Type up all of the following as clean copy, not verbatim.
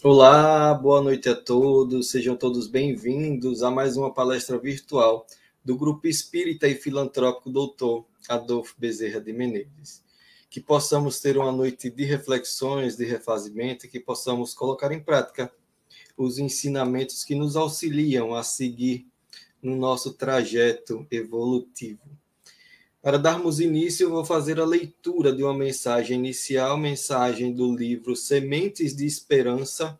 Olá, boa noite a todos, sejam todos bem-vindos a mais uma palestra virtual do Grupo Espírita e Filantrópico Dr. Adolfo Bezerra de Menezes. Que possamos ter uma noite de reflexões, de refazimento, e que possamos colocar em prática os ensinamentos que nos auxiliam a seguir no nosso trajeto evolutivo. Para darmos início, eu vou fazer a leitura de uma mensagem inicial, mensagem do livro Sementes de Esperança,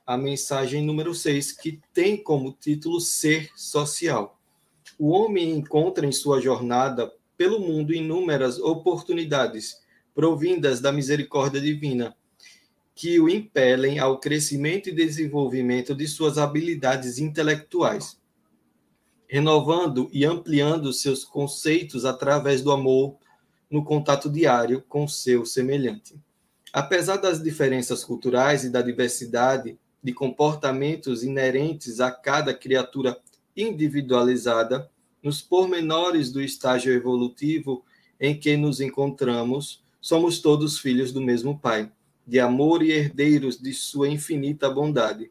a mensagem número 6, que tem como título Ser Social. O homem encontra em sua jornada pelo mundo inúmeras oportunidades provindas da misericórdia divina, que o impelem ao crescimento e desenvolvimento de suas habilidades intelectuais, renovando e ampliando seus conceitos através do amor no contato diário com seu semelhante. Apesar das diferenças culturais e da diversidade de comportamentos inerentes a cada criatura individualizada, nos pormenores do estágio evolutivo em que nos encontramos, somos todos filhos do mesmo Pai, de amor e herdeiros de sua infinita bondade.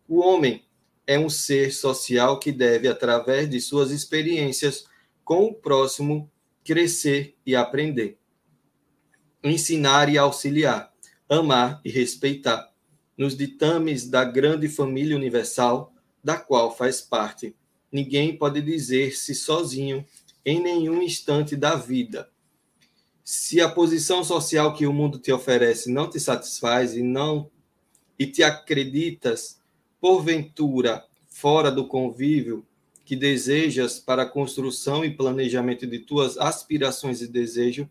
O homem é um ser social que deve, através de suas experiências com o próximo, crescer e aprender. Ensinar e auxiliar, amar e respeitar, nos ditames da grande família universal, da qual faz parte. Ninguém pode dizer-se sozinho em nenhum instante da vida. Se a posição social que o mundo te oferece não te satisfaz e te acreditas, porventura, fora do convívio que desejas para a construção e planejamento de tuas aspirações e desejos,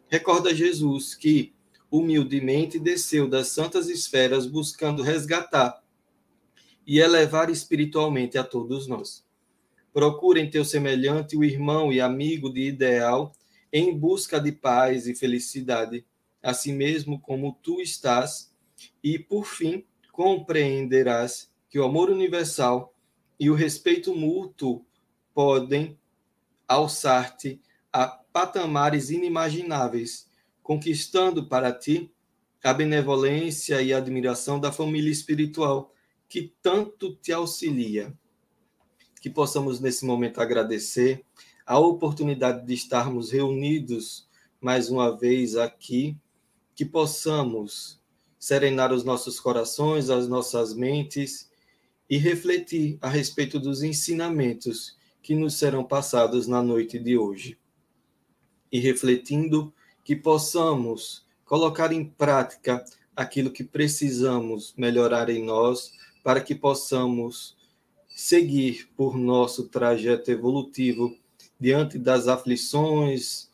recorda Jesus que, humildemente, desceu das santas esferas buscando resgatar e elevar espiritualmente a todos nós. Procura em teu semelhante o irmão e amigo de ideal em busca de paz e felicidade, assim mesmo como tu estás, e, por fim, compreenderás que o amor universal e o respeito mútuo podem alçar-te a patamares inimagináveis, conquistando para ti a benevolência e a admiração da família espiritual que tanto te auxilia. Que possamos, nesse momento, agradecer a oportunidade de estarmos reunidos mais uma vez aqui, que possamos serenar os nossos corações, as nossas mentes e refletir a respeito dos ensinamentos que nos serão passados na noite de hoje. E refletindo, que possamos colocar em prática aquilo que precisamos melhorar em nós, para que possamos seguir por nosso trajeto evolutivo diante das aflições,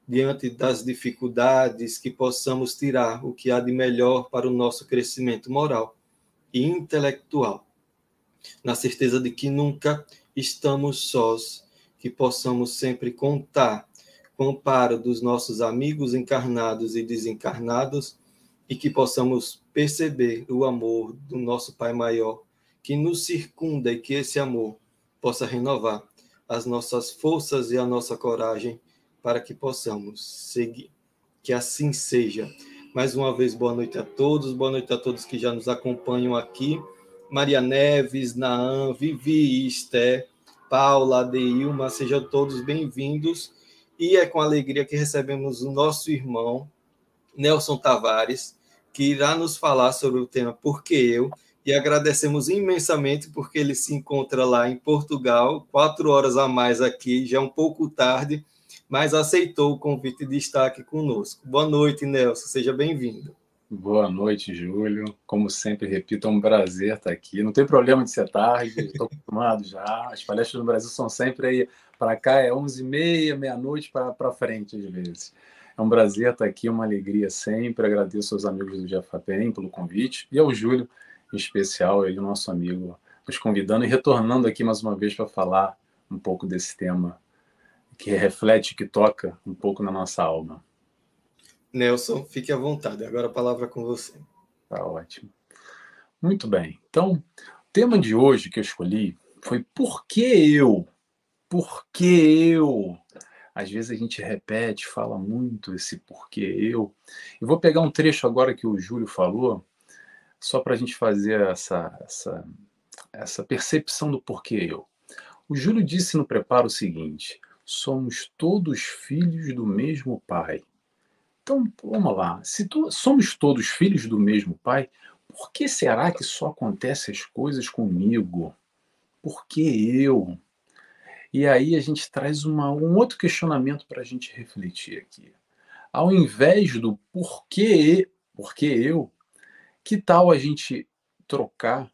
diante das dificuldades, que possamos tirar o que há de melhor para o nosso crescimento moral e intelectual, na certeza de que nunca estamos sós, que possamos sempre contar com o amparo dos nossos amigos encarnados e desencarnados, e que possamos perceber o amor do nosso Pai Maior, que nos circunda, e que esse amor possa renovar as nossas forças e a nossa coragem para que possamos seguir. Que assim seja. Mais uma vez, boa noite a todos que já nos acompanham aqui. Maria Neves, Naam, Vivi, Esté, Paula, Adeilma, sejam todos bem-vindos. E é com alegria que recebemos o nosso irmão Nelson Tavares, que irá nos falar sobre o tema Por que Eu? E agradecemos imensamente porque ele se encontra lá em Portugal, 4 horas a mais aqui, já é um pouco tarde, mas aceitou o convite de estar aqui conosco. Boa noite, Nelson, seja bem-vindo. Boa noite, Júlio. Como sempre, repito, é um prazer estar aqui. Não tem problema de ser tarde, estou acostumado já. As palestras no Brasil são sempre aí, para cá é 11h30, meia-noite para frente, às vezes. É um prazer estar aqui, uma alegria sempre. Agradeço aos amigos do Jafapém pelo convite e ao Júlio, em especial, ele, nosso amigo, nos convidando e retornando aqui mais uma vez para falar um pouco desse tema que reflete, que toca um pouco na nossa alma. Nelson, fique à vontade. Agora a palavra é com você. Tá ótimo. Muito bem. Então, o tema de hoje que eu escolhi foi por que eu? Por que eu? Às vezes a gente repete, fala muito esse porquê eu. Eu vou pegar um trecho agora que o Júlio falou, só para a gente fazer essa percepção do porquê eu. O Júlio disse no preparo o seguinte: somos todos filhos do mesmo pai. Então, vamos lá. Se somos todos filhos do mesmo pai, por que será que só acontecem as coisas comigo? Por que eu? E aí a gente traz um outro questionamento para a gente refletir aqui. Ao invés do porquê eu, que tal a gente trocar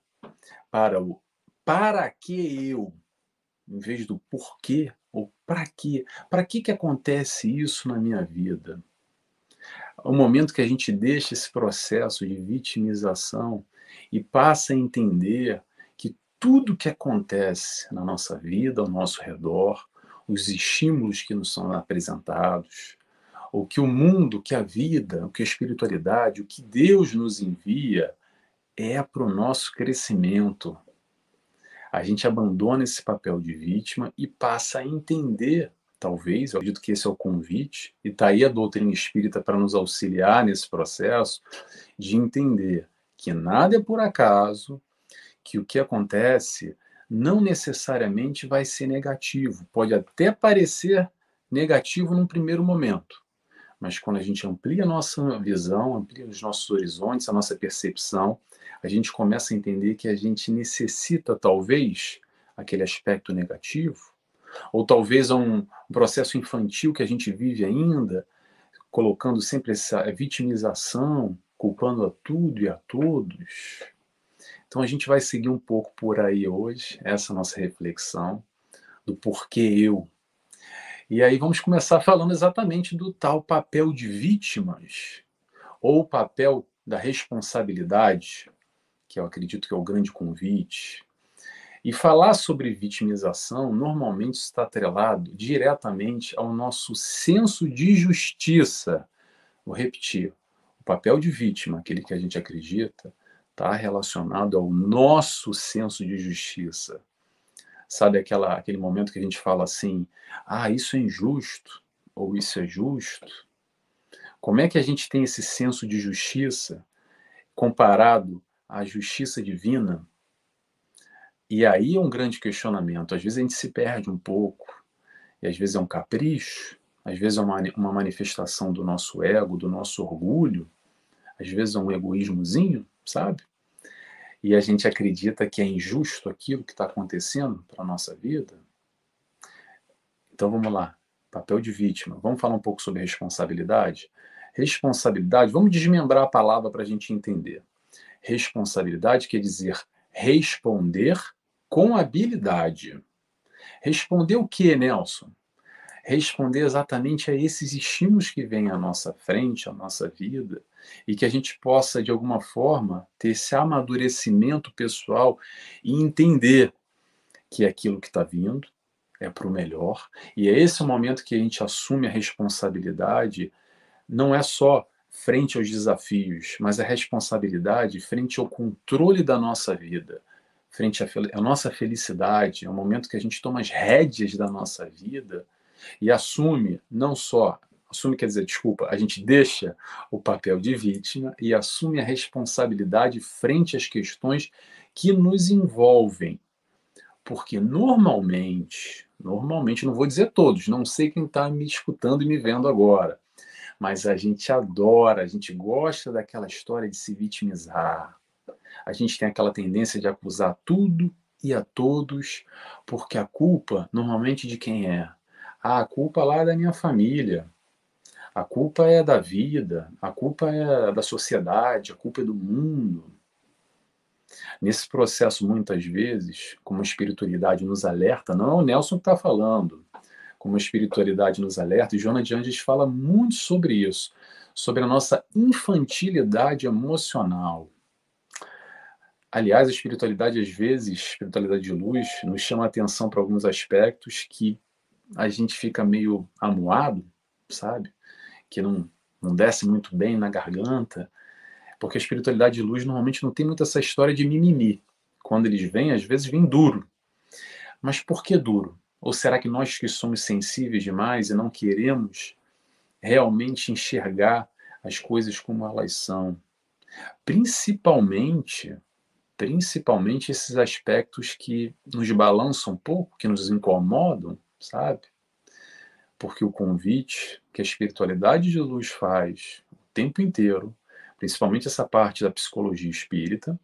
para o para que eu, em vez do porquê ou para quê? Para que acontece isso na minha vida? O momento que a gente deixa esse processo de vitimização e passa a entender que tudo que acontece na nossa vida, ao nosso redor, os estímulos que nos são apresentados, o que o mundo, que a vida, o que a espiritualidade, o que Deus nos envia é para o nosso crescimento. A gente abandona esse papel de vítima e passa a entender, talvez, eu acredito que esse é o convite, e está aí a doutrina espírita para nos auxiliar nesse processo, de entender que nada é por acaso, que o que acontece não necessariamente vai ser negativo. Pode até parecer negativo num primeiro momento, mas quando a gente amplia a nossa visão, amplia os nossos horizontes, a nossa percepção, a gente começa a entender que a gente necessita, talvez, aquele aspecto negativo, ou talvez um processo infantil que a gente vive ainda, colocando sempre essa vitimização, culpando a tudo e a todos. Então a gente vai seguir um pouco por aí hoje, essa nossa reflexão do porquê eu. E aí vamos começar falando exatamente do tal papel de vítimas, ou o papel da responsabilidade, que eu acredito que é o grande convite. E falar sobre vitimização normalmente está atrelado diretamente ao nosso senso de justiça. Vou repetir: o papel de vítima, aquele que a gente acredita, está relacionado ao nosso senso de justiça. Sabe aquele momento que a gente fala assim: ah, isso é injusto, ou isso é justo? Como é que a gente tem esse senso de justiça comparado à justiça divina? E aí é um grande questionamento. Às vezes a gente se perde um pouco, e às vezes é um capricho, às vezes é uma manifestação do nosso ego, do nosso orgulho, às vezes é um egoísmozinho, sabe? E a gente acredita que é injusto aquilo que está acontecendo para a nossa vida. Então vamos lá, papel de vítima. Vamos falar um pouco sobre responsabilidade? Responsabilidade, vamos desmembrar a palavra para a gente entender. Responsabilidade quer dizer responder com habilidade. Responder o que, Nelson? Responder exatamente a esses estímulos que vêm à nossa frente, à nossa vida, e que a gente possa, de alguma forma, ter esse amadurecimento pessoal e entender que aquilo que está vindo é para o melhor. E é esse o momento que a gente assume a responsabilidade, não é só frente aos desafios, mas a responsabilidade frente ao controle da nossa vida, frente à nossa felicidade. É o momento que a gente toma as rédeas da nossa vida e assume, não só, assume quer dizer, desculpa, a gente deixa o papel de vítima e assume a responsabilidade frente às questões que nos envolvem. Porque normalmente, não vou dizer todos, não sei quem está me escutando e me vendo agora, mas a gente adora, a gente gosta daquela história de se vitimizar. A gente tem aquela tendência de acusar tudo e a todos, porque a culpa, normalmente, de quem é? Ah, a culpa lá é da minha família, a culpa é da vida, a culpa é da sociedade, a culpa é do mundo. Nesse processo, muitas vezes, como a espiritualidade nos alerta, não é o Nelson que está falando, como a espiritualidade nos alerta, e Joana de Angelis fala muito sobre isso, sobre a nossa infantilidade emocional. Aliás, a espiritualidade, às vezes, espiritualidade de luz, nos chama a atenção para alguns aspectos que a gente fica meio amuado, sabe? Que não desce muito bem na garganta, porque a espiritualidade de luz normalmente não tem muito essa história de mimimi. Quando eles vêm, às vezes vem duro. Mas por que duro? Ou será que nós que somos sensíveis demais e não queremos realmente enxergar as coisas como elas são? Principalmente esses aspectos que nos balançam um pouco, que nos incomodam, sabe? Porque o convite que a espiritualidade de luz faz o tempo inteiro, principalmente essa parte da psicologia espírita,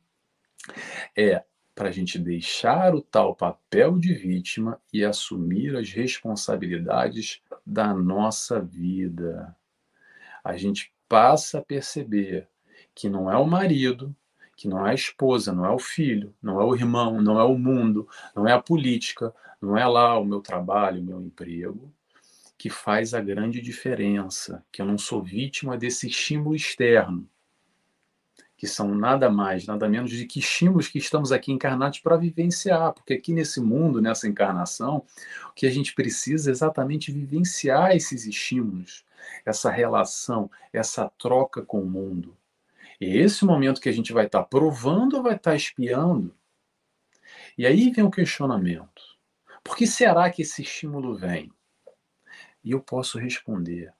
é para a gente deixar o tal papel de vítima e assumir as responsabilidades da nossa vida. A gente passa a perceber que não é o marido, que não é a esposa, não é o filho, não é o irmão, não é o mundo, não é a política, não é lá o meu trabalho, o meu emprego, que faz a grande diferença, que eu não sou vítima desse estímulo externo, que são nada mais, nada menos de que estímulos que estamos aqui encarnados para vivenciar, porque aqui nesse mundo, nessa encarnação, o que a gente precisa é exatamente vivenciar esses estímulos, essa relação, essa troca com o mundo. E esse momento que a gente vai estar provando ou vai estar espiando. E aí vem o questionamento. Por que será que esse estímulo vem? E eu posso responder.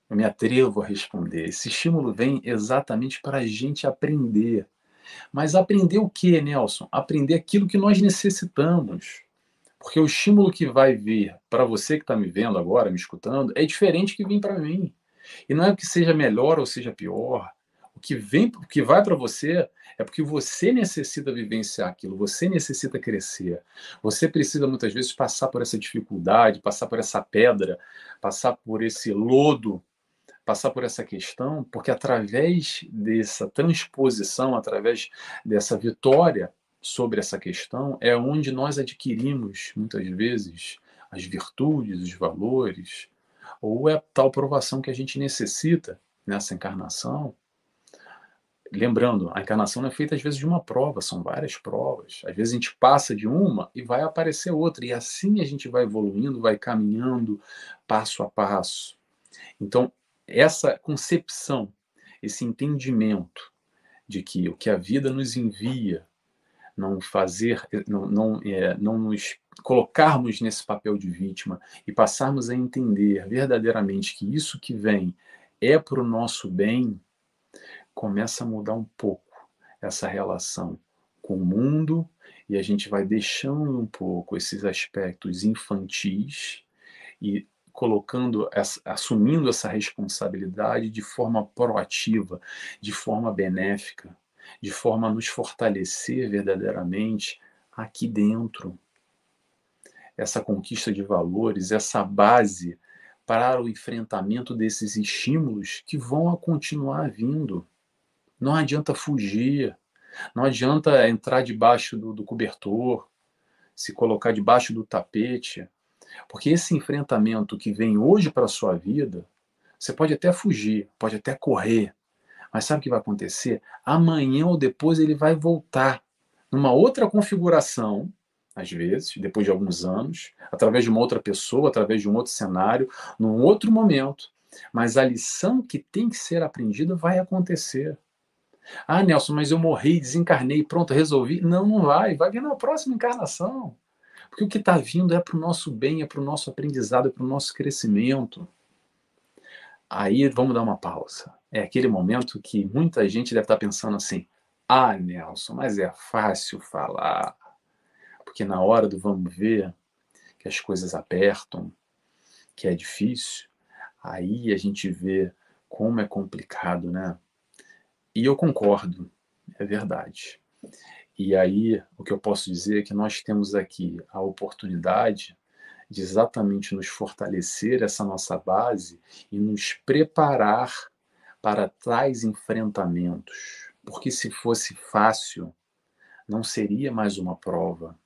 Eu me atrevo a responder. Esse estímulo vem exatamente para a gente aprender. Mas aprender o que, Nelson? Aprender aquilo que nós necessitamos. Porque o estímulo que vai vir para você que está me vendo agora, me escutando, é diferente que vem para mim. E não é que seja melhor ou seja pior. O que vai para você é porque você necessita vivenciar aquilo, você necessita crescer. Você precisa muitas vezes passar por essa dificuldade, passar por essa pedra, passar por esse lodo, passar por essa questão, porque através dessa transposição, através dessa vitória sobre essa questão, é onde nós adquirimos, muitas vezes, as virtudes, os valores, ou é a tal provação que a gente necessita nessa encarnação. Lembrando, a encarnação não é feita às vezes de uma prova, são várias provas. Às vezes a gente passa de uma e vai aparecer outra, e assim a gente vai evoluindo, vai caminhando passo a passo. Então, essa concepção, esse entendimento de que o que a vida nos envia, não nos colocarmos nesse papel de vítima e passarmos a entender verdadeiramente que isso que vem é para o nosso bem, começa a mudar um pouco essa relação com o mundo, e a gente vai deixando um pouco esses aspectos infantis e assumindo essa responsabilidade de forma proativa, de forma benéfica, de forma a nos fortalecer verdadeiramente aqui dentro. Essa conquista de valores, essa base para o enfrentamento desses estímulos que vão a continuar vindo. Não adianta fugir, não adianta entrar debaixo do cobertor, se colocar debaixo do tapete, porque esse enfrentamento que vem hoje para a sua vida, você pode até fugir, pode até correr, mas sabe o que vai acontecer? Amanhã ou depois ele vai voltar numa outra configuração, às vezes, depois de alguns anos, através de uma outra pessoa, através de um outro cenário, num outro momento. Mas a lição que tem que ser aprendida vai acontecer. Ah, Nelson, mas eu morri, desencarnei, pronto, resolvi. Não, não vai. Vai vir na próxima encarnação. Porque o que está vindo é para o nosso bem, é para o nosso aprendizado, é para o nosso crescimento. Aí vamos dar uma pausa. É aquele momento que muita gente deve estar pensando assim: ah, Nelson, mas é fácil falar. Porque na hora do vamos ver, que as coisas apertam, que é difícil, aí a gente vê como é complicado, né? E eu concordo, é verdade. E aí, o que eu posso dizer é que nós temos aqui a oportunidade de exatamente nos fortalecer essa nossa base e nos preparar para tais enfrentamentos. Porque se fosse fácil, não seria mais uma prova.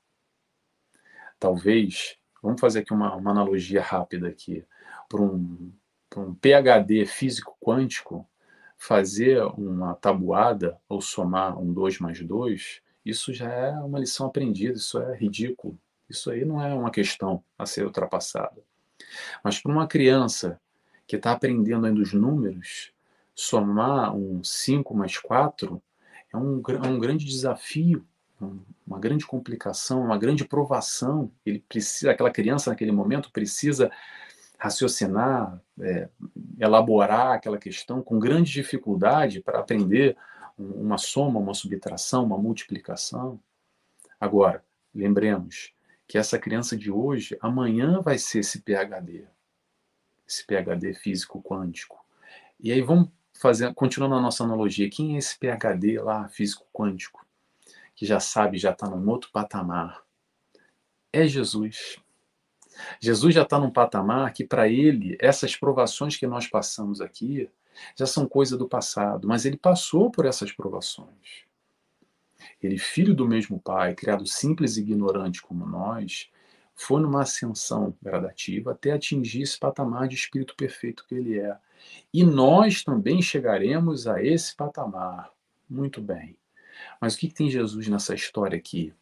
Talvez, vamos fazer aqui uma analogia rápida aqui, para um PhD físico quântico, fazer uma tabuada ou somar um 2 mais 2, isso já é uma lição aprendida, isso é ridículo. Isso aí não é uma questão a ser ultrapassada. Mas para uma criança que está aprendendo ainda os números, somar um 5 mais 4 é um grande desafio, uma grande complicação, uma grande provação. Ele precisa, aquela criança naquele momento precisa raciocinar, elaborar aquela questão com grande dificuldade para aprender uma soma, uma subtração, uma multiplicação. Agora, lembremos que essa criança de hoje, amanhã vai ser esse PhD físico quântico. E aí vamos fazer, continuando a nossa analogia, quem é esse PhD lá, físico quântico, que já sabe, já está num outro patamar? É Jesus. Jesus já está num patamar que, para ele, essas provações que nós passamos aqui já são coisa do passado, mas ele passou por essas provações. Ele, filho do mesmo Pai, criado simples e ignorante como nós, foi numa ascensão gradativa até atingir esse patamar de espírito perfeito que ele é. E nós também chegaremos a esse patamar. Muito bem. Mas o que tem Jesus nessa história aqui?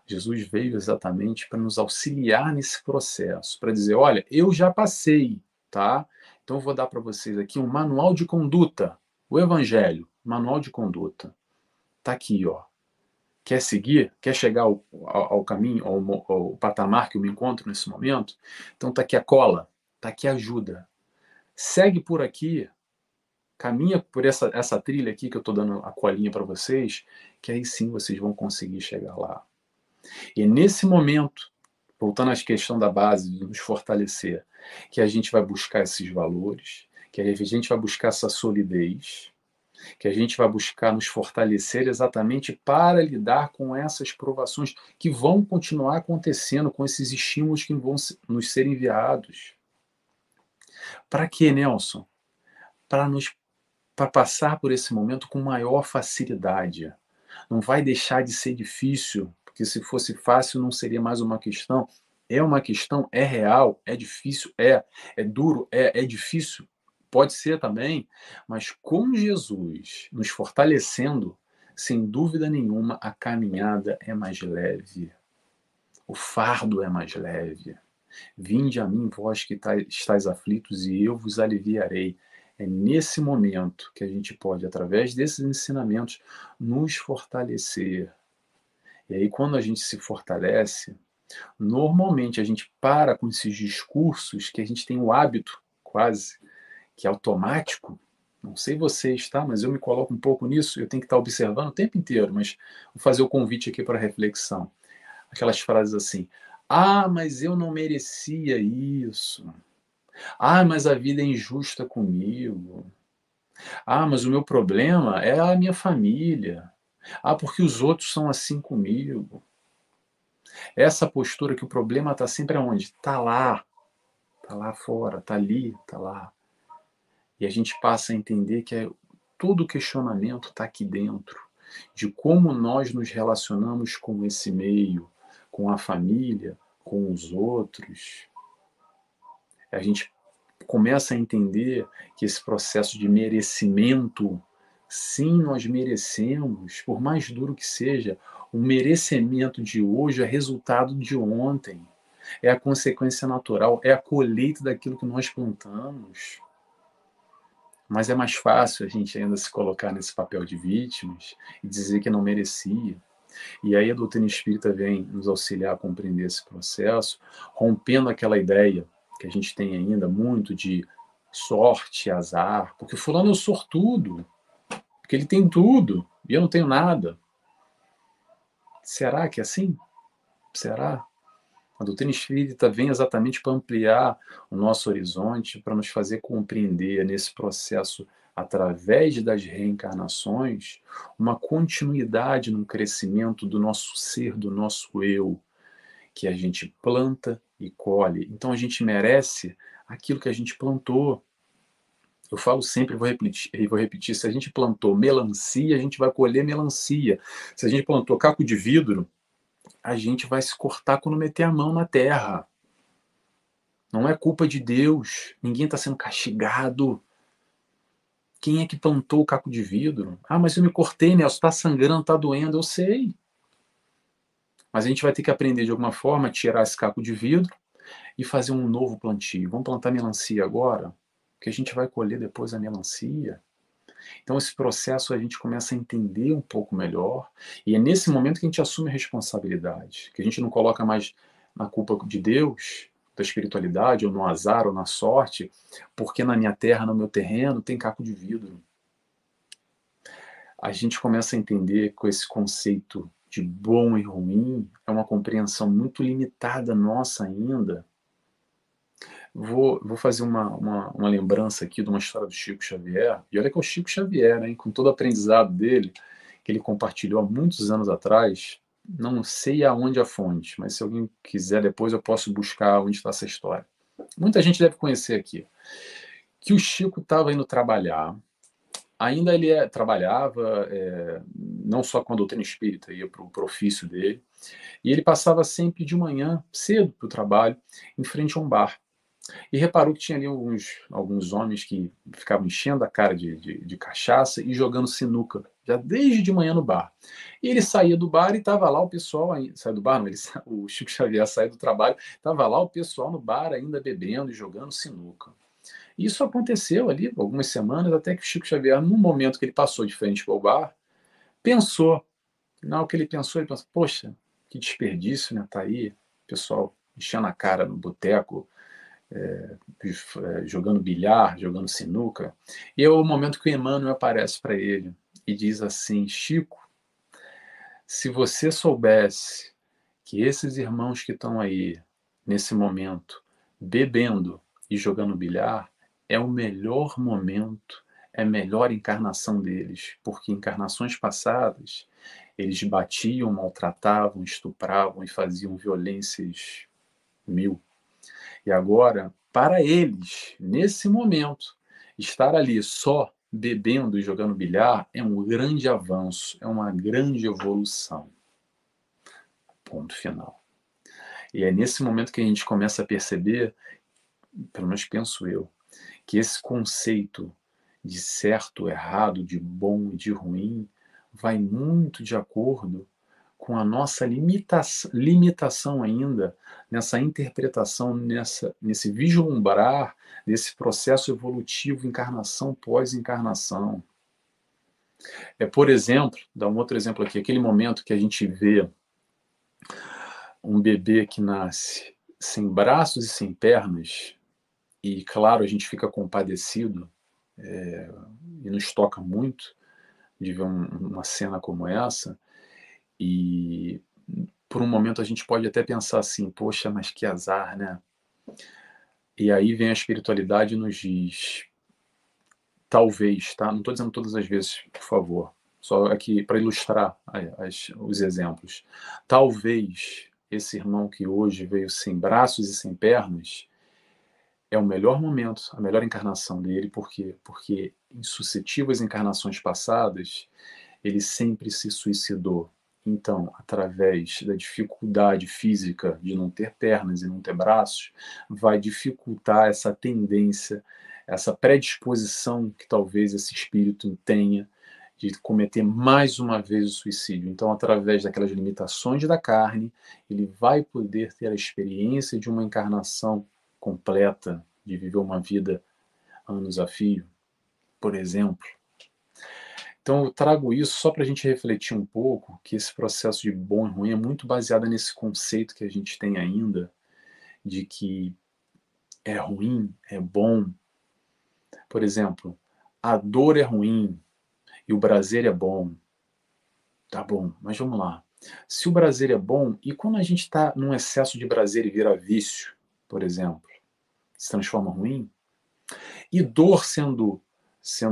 Jesus veio exatamente para nos auxiliar nesse processo, para dizer, olha, eu já passei, tá? Então eu vou dar para vocês aqui um manual de conduta, o Evangelho, manual de conduta. Tá aqui, ó. Quer seguir? Quer chegar ao caminho, ao patamar que eu me encontro nesse momento? Então tá aqui a cola, tá aqui a ajuda. Segue por aqui, caminha por essa trilha aqui que eu estou dando a colinha para vocês, que aí sim vocês vão conseguir chegar lá. E nesse momento, voltando à questão da base, de nos fortalecer, que a gente vai buscar esses valores, que a gente vai buscar essa solidez, que a gente vai buscar nos fortalecer exatamente para lidar com essas provações que vão continuar acontecendo, com esses estímulos que vão nos ser enviados. Para quê, Nelson? Para passar por esse momento com maior facilidade. Não vai deixar de ser difícil, porque se fosse fácil não seria mais uma questão. É uma questão, é real, é difícil, é duro, é difícil, pode ser também, mas com Jesus nos fortalecendo, sem dúvida nenhuma, a caminhada é mais leve, o fardo é mais leve. Vinde a mim, vós que estáis aflitos, e eu vos aliviarei. É nesse momento que a gente pode, através desses ensinamentos, nos fortalecer. E aí, quando a gente se fortalece, normalmente a gente para com esses discursos que a gente tem o hábito, quase, que é automático. Não sei vocês, tá? Mas eu me coloco um pouco nisso, eu tenho que estar observando o tempo inteiro, mas vou fazer o convite aqui para reflexão. Aquelas frases assim, ah, mas eu não merecia isso. Ah, mas a vida é injusta comigo. Ah, mas o meu problema é a minha família. Ah, porque os outros são assim comigo. Essa postura que o problema está sempre aonde? Está lá fora, está ali, está lá. E a gente passa a entender que todo o questionamento está aqui dentro, de como nós nos relacionamos com esse meio, com a família, com os outros. A gente começa a entender que esse processo de merecimento, sim, nós merecemos, por mais duro que seja, o merecimento de hoje é resultado de ontem, é a consequência natural, é a colheita daquilo que nós plantamos. Mas é mais fácil a gente ainda se colocar nesse papel de vítimas e dizer que não merecia. E aí a doutrina espírita vem nos auxiliar a compreender esse processo, rompendo aquela ideia que a gente tem ainda muito de sorte, azar, porque fulano é o sortudo, porque ele tem tudo e eu não tenho nada. Será que é assim? Será? A doutrina espírita vem exatamente para ampliar o nosso horizonte, para nos fazer compreender nesse processo, através das reencarnações, uma continuidade no crescimento do nosso ser, do nosso eu, que a gente planta e colhe. Então a gente merece aquilo que a gente plantou. Eu falo sempre e vou repetir, se a gente plantou melancia, a gente vai colher melancia. Se a gente plantou caco de vidro, a gente vai se cortar quando meter a mão na terra. Não é culpa de Deus. Ninguém está sendo castigado. Quem é que plantou o caco de vidro? Ah, mas eu me cortei, Nelson. Está sangrando, está doendo. Eu sei. Mas a gente vai ter que aprender de alguma forma a tirar esse caco de vidro e fazer um novo plantio. Vamos plantar melancia agora? Que a gente vai colher depois a melancia. Então, esse processo a gente começa a entender um pouco melhor, e é nesse momento que a gente assume a responsabilidade, que a gente não coloca mais na culpa de Deus, da espiritualidade, ou no azar, ou na sorte, porque na minha terra, no meu terreno, tem caco de vidro. A gente começa a entender que esse conceito de bom e ruim é uma compreensão muito limitada nossa ainda. Vou fazer uma lembrança aqui de uma história do Chico Xavier, e olha que é o Chico Xavier, hein, com todo o aprendizado dele, que ele compartilhou há muitos anos atrás, não sei aonde a fonte, mas se alguém quiser depois eu posso buscar onde está essa história. Muita gente deve conhecer aqui, que o Chico estava indo trabalhar, ainda ele trabalhava, não só com a doutrina espírita, ia para o ofício dele, e ele passava sempre de manhã, cedo para o trabalho, em frente a um bar. E reparou que tinha ali alguns homens que ficavam enchendo a cara de cachaça e jogando sinuca, já desde de manhã no bar. E ele saía do bar e estava lá o pessoal, saiu do bar, não, o Chico Xavier saiu do trabalho, estava lá o pessoal no bar ainda bebendo e jogando sinuca. E isso aconteceu ali algumas semanas, até que o Chico Xavier, no momento que ele passou de frente para o bar, pensou, na hora que ele pensou, poxa, que desperdício, né, tá aí, o pessoal enchendo a cara no boteco, jogando bilhar, jogando sinuca. E é o momento que o Emmanuel aparece para ele e diz assim: Chico, se você soubesse que esses irmãos que estão aí, nesse momento, bebendo e jogando bilhar, é o melhor momento, é a melhor encarnação deles, porque encarnações passadas eles batiam, maltratavam, estupravam e faziam violências mil. E agora, para eles, nesse momento, estar ali só bebendo e jogando bilhar é um grande avanço, é uma grande evolução. Ponto final. E é nesse momento que a gente começa a perceber, pelo menos penso eu, que esse conceito de certo, errado, de bom e de ruim vai muito de acordo com a nossa limitação ainda nessa interpretação, nesse vislumbrar desse processo evolutivo, encarnação pós-encarnação. Por exemplo, dar um outro exemplo aqui, aquele momento que a gente vê um bebê que nasce sem braços e sem pernas, e claro, a gente fica compadecido, e nos toca muito de ver uma cena como essa, e por um momento a gente pode até pensar assim, poxa, mas que azar, né? E aí vem a espiritualidade e nos diz, talvez, tá? Não estou dizendo todas as vezes, por favor, só aqui para ilustrar os exemplos. Talvez esse irmão que hoje veio sem braços e sem pernas é o melhor momento, a melhor encarnação dele, por quê? Porque em sucessivas encarnações passadas, ele sempre se suicidou. Então, através da dificuldade física de não ter pernas e não ter braços, vai dificultar essa tendência, essa predisposição que talvez esse espírito tenha de cometer mais uma vez o suicídio. Então, através daquelas limitações da carne, ele vai poder ter a experiência de uma encarnação completa, de viver uma vida anos a fio, por exemplo. Então, eu trago isso só para a gente refletir um pouco que esse processo de bom e ruim é muito baseado nesse conceito que a gente tem ainda de que é ruim, é bom. Por exemplo, a dor é ruim e o prazer é bom. Tá bom, mas vamos lá. Se o prazer é bom, e quando a gente está num excesso de prazer e vira vício, por exemplo, se transforma ruim? E dor sendo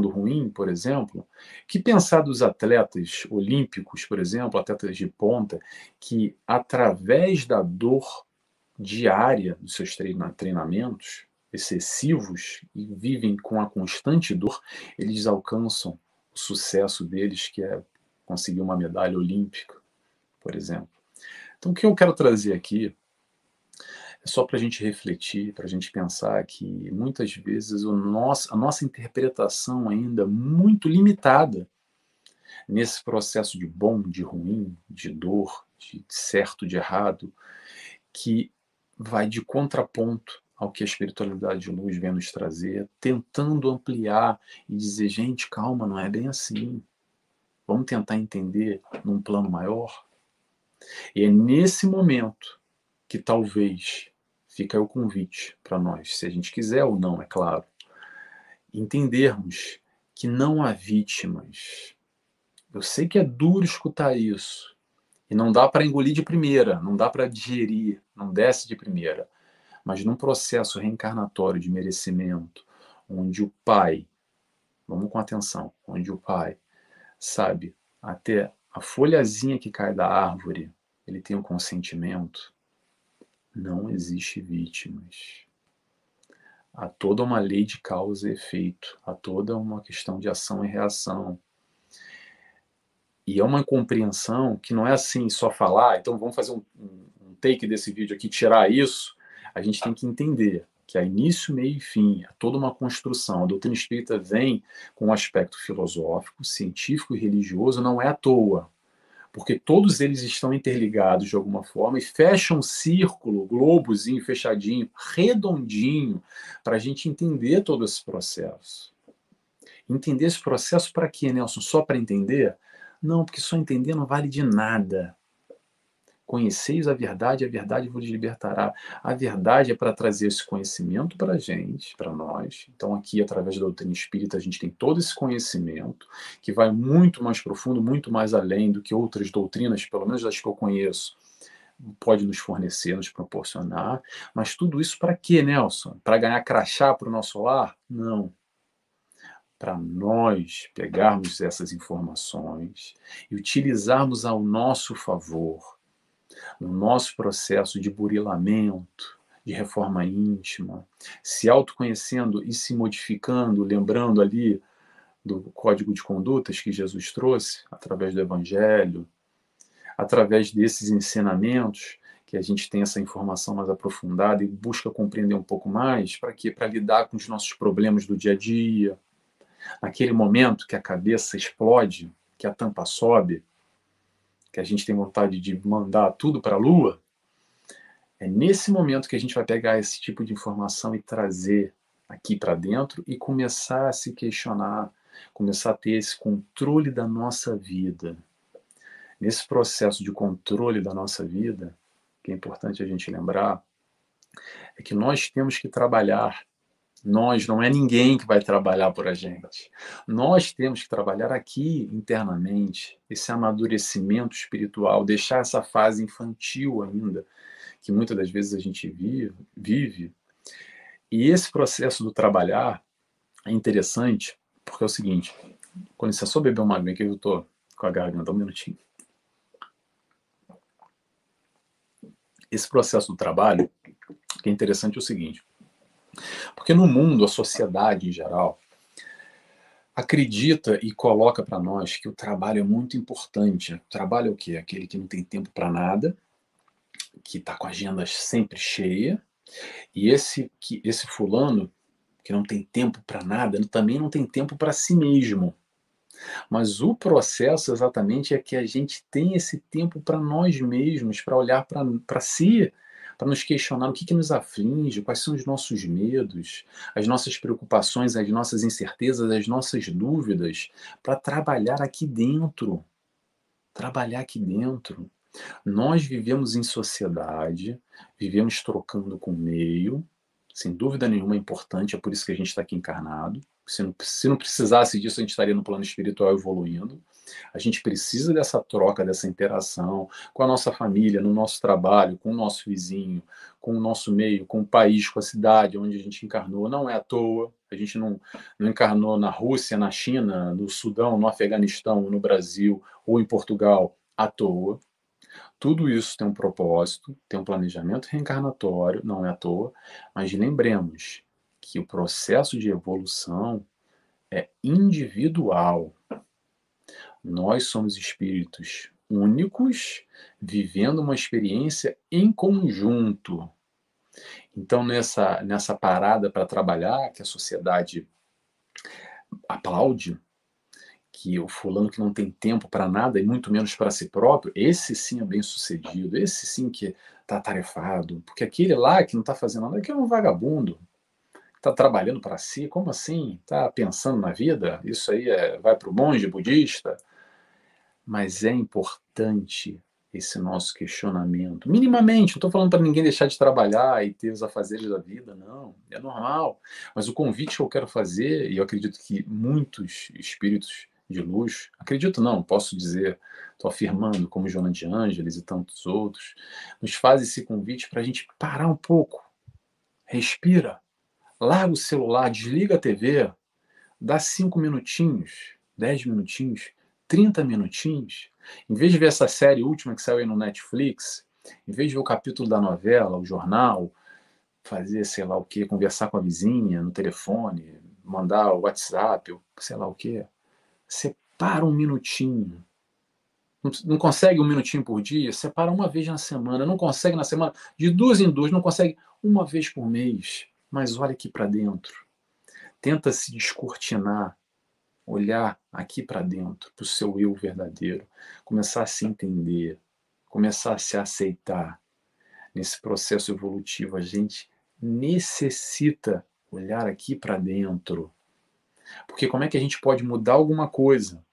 ruim, por exemplo, que pensar dos atletas olímpicos, por exemplo, atletas de ponta, que através da dor diária dos seus treinamentos excessivos e vivem com a constante dor, eles alcançam o sucesso deles, que é conseguir uma medalha olímpica, por exemplo. Então, o que eu quero trazer aqui é só para a gente refletir, para a gente pensar que muitas vezes a nossa interpretação ainda é muito limitada nesse processo de bom, de ruim, de dor, de certo, de errado, que vai de contraponto ao que a espiritualidade de luz vem nos trazer, tentando ampliar e dizer, gente, calma, não é bem assim. Vamos tentar entender num plano maior. E é nesse momento que talvez fica aí o convite para nós, se a gente quiser ou não, é claro, entendermos que não há vítimas. Eu sei que é duro escutar isso, e não dá para engolir de primeira, não dá para digerir, não desce de primeira. Mas num processo reencarnatório de merecimento, onde o pai, vamos com atenção, onde o pai sabe até a folhazinha que cai da árvore, ele tem um consentimento, não existe vítimas. Há toda uma lei de causa e efeito, há toda uma questão de ação e reação. E é uma compreensão que não é assim só falar, então vamos fazer um take desse vídeo aqui, tirar isso. A gente tem que entender que há início, meio e fim, há toda uma construção. A doutrina espírita vem com um aspecto filosófico, científico e religioso, não é à toa, porque todos eles estão interligados de alguma forma e fecham um círculo, globozinho, fechadinho, redondinho, para a gente entender todo esse processo. Entender esse processo para quê, Nelson? Só para entender? Não, porque só entender não vale de nada. Conheceis a verdade vos libertará. A verdade é para trazer esse conhecimento para a gente, para nós. Então, aqui, através da doutrina espírita, a gente tem todo esse conhecimento que vai muito mais profundo, muito mais além do que outras doutrinas, pelo menos das que eu conheço, pode nos fornecer, nos proporcionar. Mas tudo isso para quê, Nelson? Para ganhar crachá para o nosso lar? Não. Para nós pegarmos essas informações e utilizarmos ao nosso favor, no nosso processo de burilamento, de reforma íntima, se autoconhecendo e se modificando, lembrando ali do código de condutas que Jesus trouxe, através do Evangelho, através desses ensinamentos, que a gente tem essa informação mais aprofundada e busca compreender um pouco mais, para quê? Para lidar com os nossos problemas do dia a dia, naquele momento que a cabeça explode, que a tampa sobe, que a gente tem vontade de mandar tudo para a lua, é nesse momento que a gente vai pegar esse tipo de informação e trazer aqui para dentro e começar a se questionar, começar a ter esse controle da nossa vida. Nesse processo de controle da nossa vida, que é importante a gente lembrar, é que nós temos que trabalhar. Nós, não é ninguém que vai trabalhar por a gente. Nós temos que trabalhar aqui internamente, esse amadurecimento espiritual, deixar essa fase infantil ainda, que muitas das vezes a gente vive. E esse processo do trabalhar é interessante, porque é o seguinte, quando você só beber uma água, que eu estou com a garganta, um minutinho. Esse processo do trabalho, que é interessante é o seguinte, porque no mundo, a sociedade em geral, acredita e coloca para nós que o trabalho é muito importante. O trabalho é o quê? Aquele que não tem tempo para nada, que está com a agenda sempre cheia, e esse fulano que não tem tempo para nada, também não tem tempo para si mesmo. Mas o processo exatamente é que a gente tem esse tempo para nós mesmos, para olhar para si, para nos questionar o que nos aflige, quais são os nossos medos, as nossas preocupações, as nossas incertezas, as nossas dúvidas, para trabalhar aqui dentro. Trabalhar aqui dentro. Nós vivemos em sociedade, vivemos trocando com o meio, sem dúvida nenhuma é importante, é por isso que a gente está aqui encarnado. Se não precisasse disso, a gente estaria no plano espiritual evoluindo. A gente precisa dessa troca, dessa interação com a nossa família, no nosso trabalho, com o nosso vizinho, com o nosso meio, com o país, com a cidade onde a gente encarnou. Não é à toa. A gente não encarnou na Rússia, na China, no Sudão, no Afeganistão, no Brasil ou em Portugal à toa. Tudo isso tem um propósito, tem um planejamento reencarnatório, não é à toa, mas lembremos que o processo de evolução é individual. Nós somos espíritos únicos, vivendo uma experiência em conjunto. Então, nessa parada para trabalhar, que a sociedade aplaude, que o fulano que não tem tempo para nada e muito menos para si próprio, esse sim é bem sucedido, esse sim que está atarefado, porque aquele lá que não está fazendo nada, que é um vagabundo, está trabalhando para si, como assim? Está pensando na vida? Isso aí vai para o monge budista? Mas é importante esse nosso questionamento. Minimamente, não estou falando para ninguém deixar de trabalhar e ter os afazeres da vida, não. É normal. Mas o convite que eu quero fazer, e eu acredito que muitos espíritos de luz, acredito não, posso dizer, estou afirmando, como Joana de Ângeles e tantos outros, nos faz esse convite para a gente parar um pouco, respira, larga o celular, desliga a TV, dá 5 minutinhos, 10 minutinhos, 30 minutinhos. Em vez de ver essa série última que saiu aí no Netflix, em vez de ver o capítulo da novela, o jornal, fazer sei lá o quê, conversar com a vizinha no telefone, mandar o WhatsApp, sei lá o quê, separa um minutinho. Não consegue um minutinho por dia? Separa uma vez na semana. Não consegue na semana? De duas em duas. Não consegue uma vez por mês. Mas olha aqui para dentro. Tenta se descortinar, olhar aqui para dentro, para o seu eu verdadeiro, começar a se entender, começar a se aceitar. Nesse processo evolutivo, a gente necessita olhar aqui para dentro. Porque como é que a gente pode mudar alguma coisa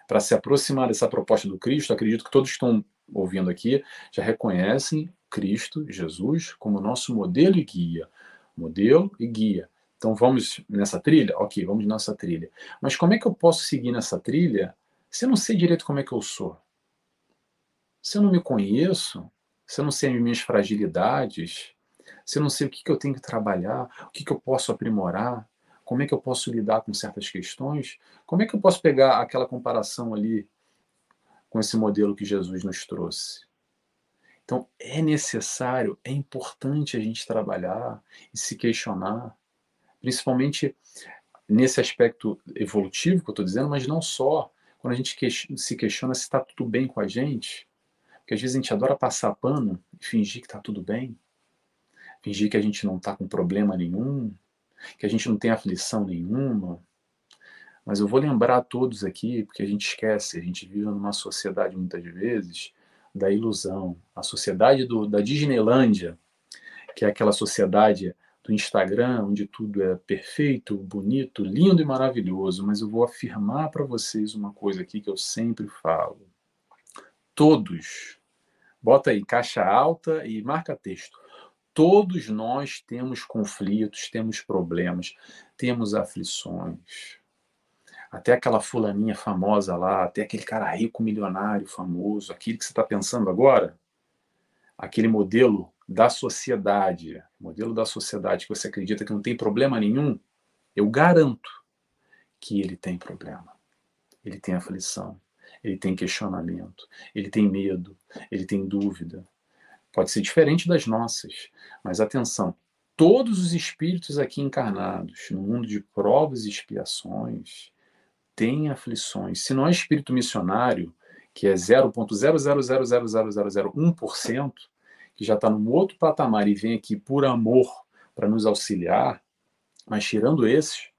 para se aproximar dessa proposta do Cristo? Acredito que todos que estão ouvindo aqui já reconhecem Cristo, Jesus, como nosso modelo e guia. Modelo e guia. Então vamos nessa trilha? Ok, vamos nessa trilha. Mas como é que eu posso seguir nessa trilha se eu não sei direito como é que eu sou? Se eu não me conheço, se eu não sei as minhas fragilidades, se eu não sei o que eu tenho que trabalhar, o que eu posso aprimorar, como é que eu posso lidar com certas questões, como é que eu posso pegar aquela comparação ali com esse modelo que Jesus nos trouxe? Então é necessário, é importante a gente trabalhar e se questionar, principalmente nesse aspecto evolutivo que eu estou dizendo, mas não só. Quando a gente se questiona se está tudo bem com a gente, porque às vezes a gente adora passar pano e fingir que está tudo bem, fingir que a gente não está com problema nenhum, que a gente não tem aflição nenhuma. Mas eu vou lembrar a todos aqui, porque a gente esquece, a gente vive numa sociedade muitas vezes da ilusão, a sociedade da Disneylândia, que é aquela sociedade do Instagram, onde tudo é perfeito, bonito, lindo e maravilhoso. Mas eu vou afirmar para vocês uma coisa aqui que eu sempre falo. Todos, bota aí caixa alta e marca texto. Todos nós temos conflitos, temos problemas, temos aflições. Até aquela fulaninha famosa lá, até aquele cara rico, milionário, famoso, aquele que você está pensando agora, aquele modelo da sociedade que você acredita que não tem problema nenhum, eu garanto que ele tem problema. Ele tem aflição, ele tem questionamento, ele tem medo, ele tem dúvida. Pode ser diferente das nossas, mas atenção, todos os espíritos aqui encarnados, no mundo de provas e expiações, têm aflições. Se não é espírito missionário, que é 0,0000001%, que já está num outro patamar e vem aqui por amor para nos auxiliar, mas tirando esses,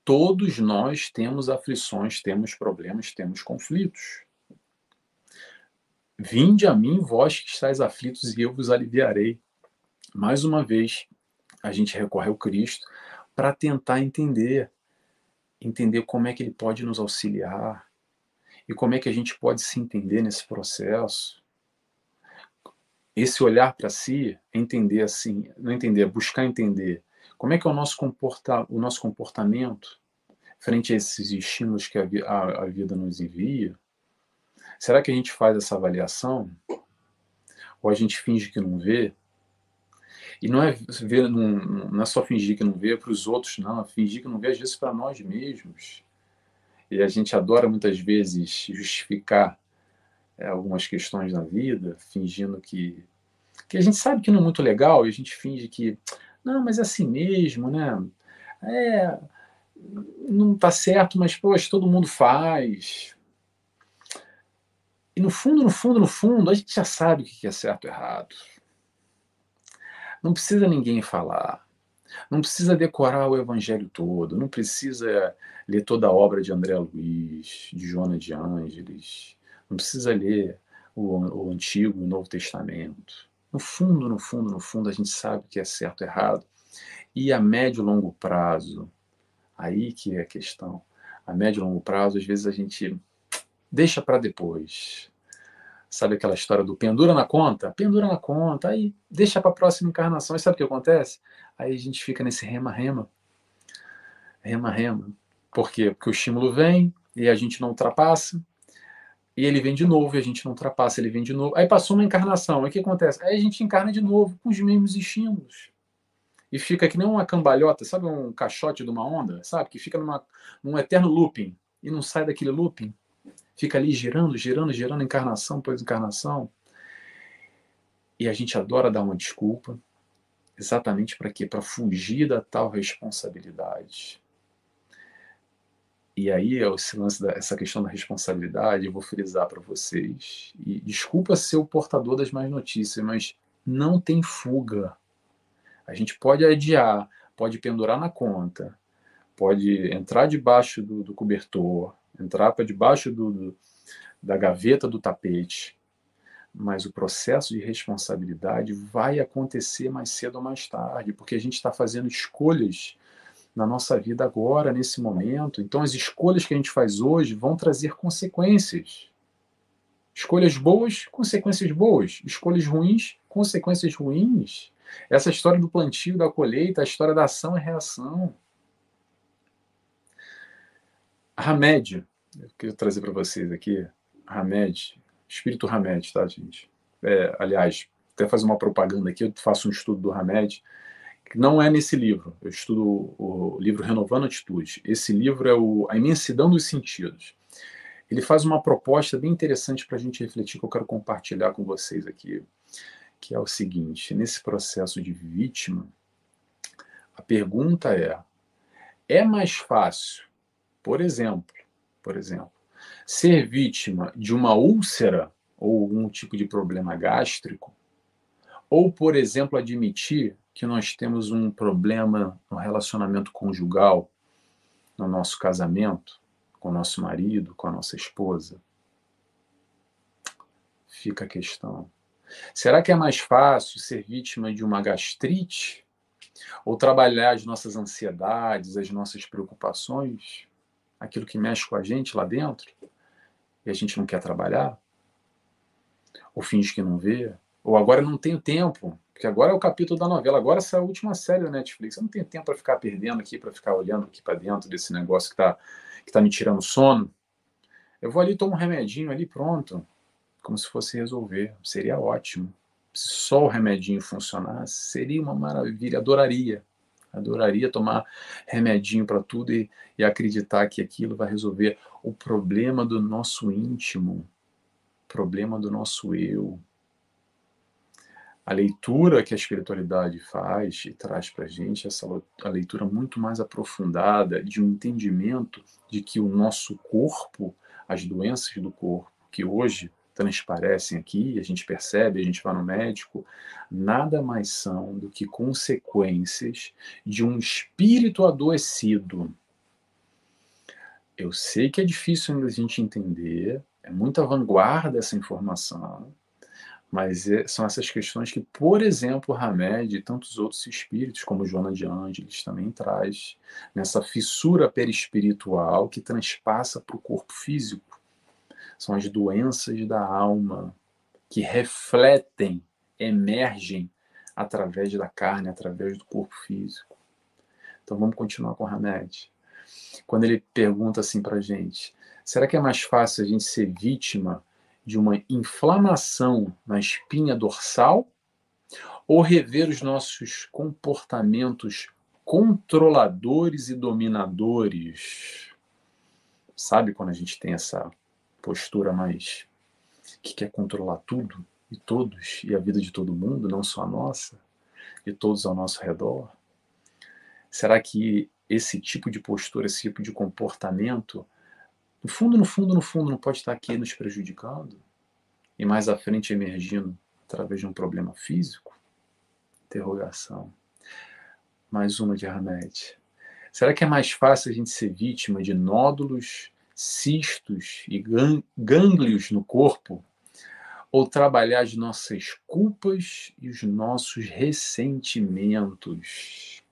todos nós temos aflições, temos problemas, temos conflitos. Vinde a mim, vós que estáis aflitos, e eu vos aliviarei. Mais uma vez, a gente recorre ao Cristo para tentar entender como é que ele pode nos auxiliar e como é que a gente pode se entender nesse processo. Esse olhar para si, entender assim, não entender, buscar entender como é que é o nosso comportamento frente a esses estímulos que a vida nos envia, será que a gente faz essa avaliação? Ou a gente finge que não vê? E não é, ver, não é só fingir que não vê para os outros, não. É fingir que não vê, às vezes, para nós mesmos. E a gente adora, muitas vezes, justificar algumas questões na vida, fingindo que a gente sabe que não é muito legal, e a gente finge que, não, mas é assim mesmo, né? É, não tá certo, mas, poxa, todo mundo faz. E no fundo, no fundo, no fundo, a gente já sabe o que é certo e errado. Não precisa ninguém falar. Não precisa decorar o evangelho todo. Não precisa ler toda a obra de André Luiz, de Joana de Ângeles. Não precisa ler o Antigo e o Novo Testamento. No fundo, no fundo, no fundo, a gente sabe o que é certo e errado. E a médio e longo prazo, aí que é a questão. A médio e longo prazo, às vezes a gente deixa para depois. Sabe aquela história do pendura na conta? Pendura na conta, aí deixa para a próxima encarnação. E sabe o que acontece? Aí a gente fica nesse rema-rema. Rema-rema. Por quê? Porque o estímulo vem e a gente não ultrapassa, e ele vem de novo e a gente não ultrapassa, ele vem de novo. Aí passou uma encarnação, aí o que acontece? Aí a gente encarna de novo com os mesmos estímulos. E fica que nem uma cambalhota, sabe um caixote de uma onda? Sabe? Que fica num eterno looping e não sai daquele looping. Fica ali girando, girando, girando, encarnação após encarnação. E a gente adora dar uma desculpa. Exatamente para quê? Para fugir da tal responsabilidade. E aí, esse lance essa questão da responsabilidade, eu vou frisar para vocês. E desculpa ser o portador das más notícias, mas não tem fuga. A gente pode adiar, pode pendurar na conta, pode entrar debaixo do cobertor, entrar para debaixo da gaveta do tapete, mas o processo de responsabilidade vai acontecer mais cedo ou mais tarde, porque a gente está fazendo escolhas na nossa vida agora, nesse momento. Então, as escolhas que a gente faz hoje vão trazer consequências. Escolhas boas, consequências boas. Escolhas ruins, consequências ruins. Essa história do plantio, da colheita, a história da ação e reação. Hamed, eu queria trazer para vocês aqui, Hamed, espírito Hamed, tá, gente? Aliás, até fazer uma propaganda aqui, eu faço um estudo do Hamed, que não é nesse livro. Eu estudo o livro Renovando Atitudes. Esse livro é A Imensidão dos Sentidos. Ele faz uma proposta bem interessante para a gente refletir, que eu quero compartilhar com vocês aqui, que é o seguinte: nesse processo de vítima, a pergunta é mais fácil, por exemplo, ser vítima de uma úlcera ou algum tipo de problema gástrico, ou, por exemplo, admitir que nós temos um problema no relacionamento conjugal, no nosso casamento, com o nosso marido, com a nossa esposa? Fica a questão. Será que é mais fácil ser vítima de uma gastrite ou trabalhar as nossas ansiedades, as nossas preocupações, aquilo que mexe com a gente lá dentro, e a gente não quer trabalhar? Ou finge que não vê? Ou agora eu não tenho tempo, porque agora é o capítulo da novela, agora essa é a última série da Netflix, eu não tenho tempo para ficar perdendo aqui, para ficar olhando aqui para dentro desse negócio que tá me tirando sono. Eu vou ali, tomo um remedinho ali, pronto, como se fosse resolver. Seria ótimo. Se só o remedinho funcionasse, seria uma maravilha. Adoraria tomar remedinho para tudo e acreditar que aquilo vai resolver o problema do nosso íntimo, problema do nosso eu. A leitura que a espiritualidade faz e traz para a gente, a leitura muito mais aprofundada de um entendimento de que o nosso corpo, as doenças do corpo, que hoje transparecem aqui, a gente percebe, a gente vai no médico, nada mais são do que consequências de um espírito adoecido. Eu sei que é difícil ainda a gente entender, é muita vanguarda essa informação, mas são essas questões que, por exemplo, Hamed e tantos outros espíritos, como Joana de Ângeles, também traz nessa fissura perispiritual que transpassa para o corpo físico. São as doenças da alma que refletem, emergem através da carne, através do corpo físico. Então vamos continuar com Hamed. quando ele pergunta assim para a gente: será que é mais fácil a gente ser vítima de uma inflamação na espinha dorsal ou rever os nossos comportamentos controladores e dominadores? Sabe quando a gente tem essa postura mais que quer controlar tudo e todos e a vida de todo mundo, não só a nossa, e todos ao nosso redor? Será que esse tipo de postura, esse tipo de comportamento, no fundo, no fundo, no fundo, não pode estar aqui nos prejudicando? E mais à frente emergindo através de um problema físico? Interrogação. Mais uma de Hamed. Será que é mais fácil a gente ser vítima de nódulos, cistos e gânglios no corpo? Ou trabalhar as nossas culpas e os nossos ressentimentos?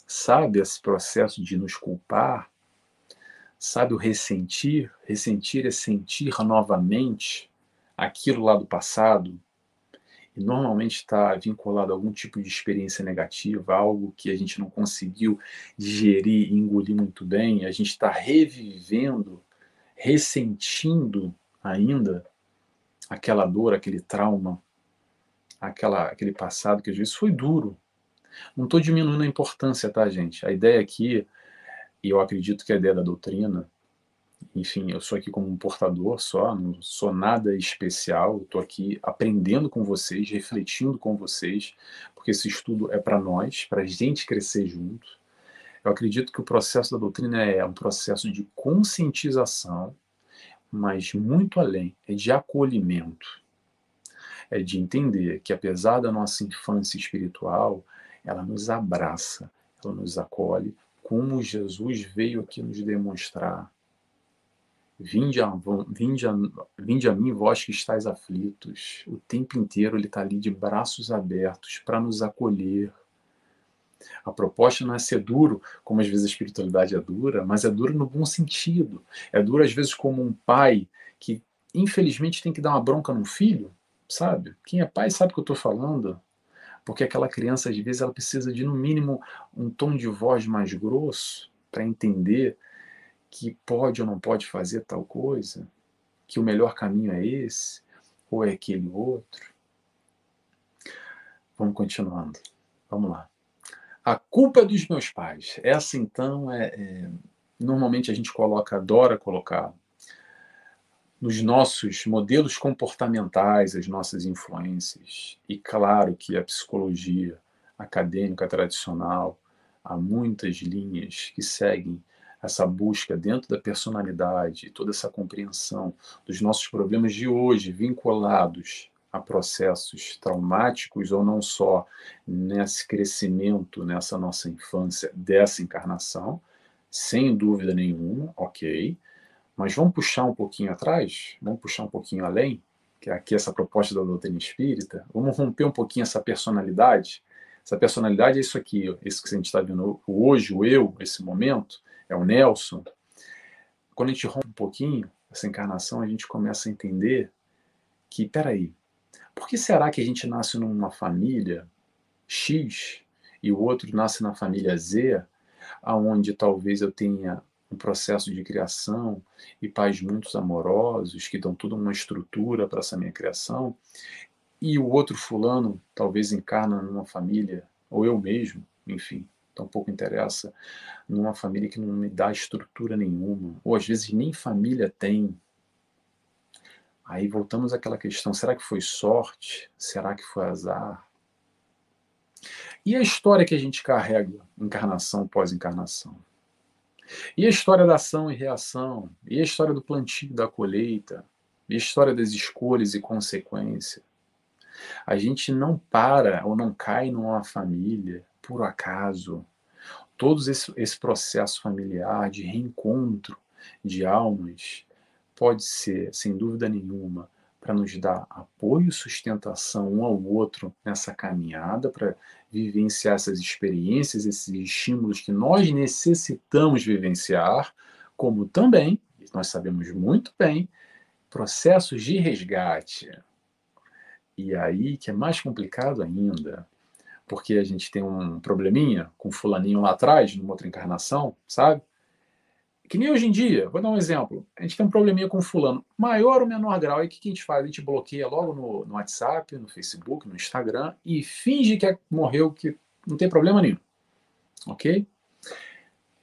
Sabe esse processo de nos culpar? Sabe o ressentir? Ressentir é sentir novamente aquilo lá do passado. E normalmente está vinculado a algum tipo de experiência negativa, algo que a gente não conseguiu digerir e engolir muito bem. A gente está revivendo, ressentindo ainda aquela dor, aquele trauma, aquele passado que às vezes foi duro. Não estou diminuindo a importância, tá, gente? A ideia aqui, e eu acredito que a ideia da doutrina, enfim, eu sou aqui como um portador só, não sou nada especial, estou aqui aprendendo com vocês, refletindo com vocês, porque esse estudo é para nós, para a gente crescer junto. Eu acredito que o processo da doutrina é um processo de conscientização, mas muito além, é de acolhimento. É de entender que apesar da nossa infância espiritual, ela nos abraça, ela nos acolhe, como Jesus veio aqui nos demonstrar. Vinde a mim, vós que estáis aflitos. O tempo inteiro ele está ali de braços abertos para nos acolher. A proposta não é ser duro, como às vezes a espiritualidade é dura, mas é dura no bom sentido. É duro às vezes como um pai que infelizmente tem que dar uma bronca num filho, sabe? Quem é pai sabe o que eu estou falando. Porque aquela criança às vezes ela precisa de no mínimo um tom de voz mais grosso para entender que pode ou não pode fazer tal coisa, que o melhor caminho é esse, ou é aquele outro. Vamos continuando. Vamos lá. A culpa é dos meus pais. Essa, então, normalmente a gente adora colocar nos nossos modelos comportamentais, as nossas influências. E claro que a psicologia acadêmica tradicional, há muitas linhas que seguem essa busca dentro da personalidade, toda essa compreensão dos nossos problemas de hoje, vinculados a processos traumáticos ou não só nesse crescimento, nessa nossa infância, dessa encarnação, sem dúvida nenhuma, ok. Mas vamos puxar um pouquinho atrás, vamos puxar um pouquinho além, que é aqui essa proposta da doutrina espírita, vamos romper um pouquinho essa personalidade. Essa personalidade é isso aqui, isso que a gente está vendo hoje, o eu, esse momento, é o Nelson. Quando a gente rompe um pouquinho essa encarnação, a gente começa a entender que, peraí, por que será que a gente nasce numa família X e o outro nasce na família Z, aonde talvez eu tenha um processo de criação e pais muito amorosos que dão toda uma estrutura para essa minha criação, e o outro fulano talvez encarna numa família, ou eu mesmo, enfim, tampouco interessa, numa família que não me dá estrutura nenhuma, ou às vezes nem família tem. Aí voltamos àquela questão, será que foi sorte? Será que foi azar? E a história que a gente carrega, encarnação pós encarnação? E a história da ação e reação? E a história do plantio e da colheita? E a história das escolhas e consequência? A gente não para ou não cai numa família por acaso. Todo esse processo familiar de reencontro de almas pode ser, sem dúvida nenhuma, para nos dar apoio e sustentação um ao outro nessa caminhada, para vivenciar essas experiências, esses estímulos que nós necessitamos vivenciar, como também, nós sabemos muito bem, processos de resgate. E aí que é mais complicado ainda, porque a gente tem um probleminha com fulaninho lá atrás, numa outra encarnação, sabe? Que nem hoje em dia, vou dar um exemplo. A gente tem um probleminha com fulano, maior ou menor grau, aí o que a gente faz? A gente bloqueia logo no WhatsApp, no Facebook, no Instagram e finge que morreu, que não tem problema nenhum, ok?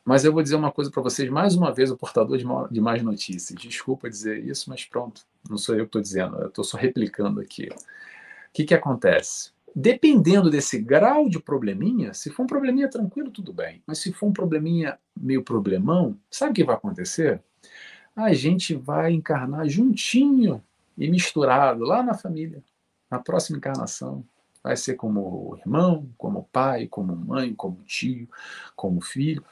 Mas eu vou dizer uma coisa para vocês, mais uma vez, o portador de más notícias. Desculpa dizer isso, mas pronto, não sou eu que estou dizendo, eu estou só replicando aqui. O que acontece? Dependendo desse grau de probleminha, se for um probleminha tranquilo, tudo bem. Mas se for um probleminha meio problemão, sabe o que vai acontecer? A gente vai encarnar juntinho e misturado lá na família, na próxima encarnação. Vai ser como irmão, como pai, como mãe, como tio, como filho.